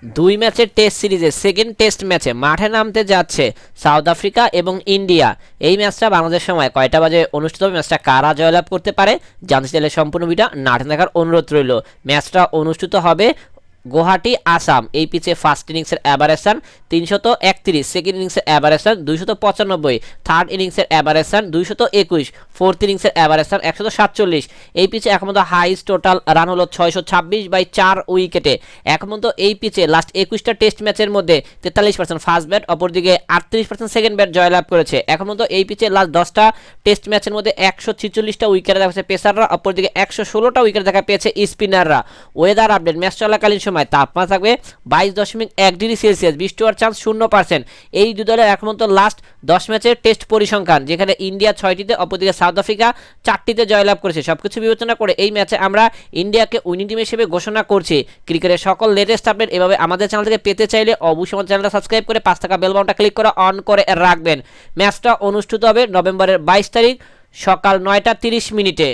দুই ম্যাচের টেস্ট সিরিজের সেকেন্ড টেস্ট ম্যাচে মাঠে নামতে যাচ্ছে সাউথ আফ্রিকা এবং ইন্ডিয়া। এই ম্যাচটা বাংলাদেশ সময় কয়টা বাজে অনুষ্ঠিত হবে, ম্যাচটা কারা জয়লাভ করতে পারে জানতে চাইলে সম্পূর্ণ ভিডিও নাটে দেখার অনুরোধ রইল। ম্যাচটা অনুষ্ঠিত হবে গুয়াহাটি আসাম। এই পিচে ফার্স্ট ইনিংসের অ্যাভারেজ রান 331, সেকেন্ড ইনিংসের অ্যাভারেজ রান 295, থার্ড ইনিংসের অ্যাভারেজ রান 221, ফোর্থ ইনিংসের অ্যাভারেজ রান 147। এই পিচে এখন পর্যন্ত হাইস্ট টোটাল রান হলো 626/4 উইকেটে। এখন পর্যন্ত এই পিচে লাস্ট 21টা টেস্ট ম্যাচের মধ্যে 43% ফার্স্ট ব্যাট, অপরদিকে 38% সেকেন্ড ব্যাট জয়লাভ করেছে। এখন পর্যন্ত এই পিচে লাস্ট 10টা টেস্ট ম্যাচের মধ্যে 146টা উইকেটে দেখা পেয়েছে পেসাররা, অপরদিকে 116টা উইকেট দেখা পেয়েছে স্পিনাররা। ওয়েদার আপডেট, ম্যাচ চলাকালীন সময় তাপমাত্রা থাকবে 22.1 ডিগ্রি সেলসিয়াস, বৃষ্টি হওয়ার চান্স 0%। এই দুই দলের এখন পর্যন্ত লাস্ট 10 ম্যাচের টেস্ট পরিসংখ্যান, যেখানে ইন্ডিয়া 6টিতে, অপরদিকে সাউথ আফ্রিকা 4টিতে জয়লাভ করেছে। সবকিছু বিবেচনা করে এই ম্যাচে আমরা ইন্ডিয়াকে উইনিং টিম হিসেবে ঘোষণা করছি। ক্রিকেটের সকল লেটেস্ট আপডেট এভাবে আমাদের চ্যানেল থেকে পেতে চাইলে অবশ্যই আমাদের চ্যানেলটা সাবস্ক্রাইব করে 5 টাকা বেল বাটনটা ক্লিক করে অন করে রাখবেন। ম্যাচটা অনুষ্ঠিত হবে নভেম্বরের 22 তারিখ সকাল 9টা 30 মিনিটে।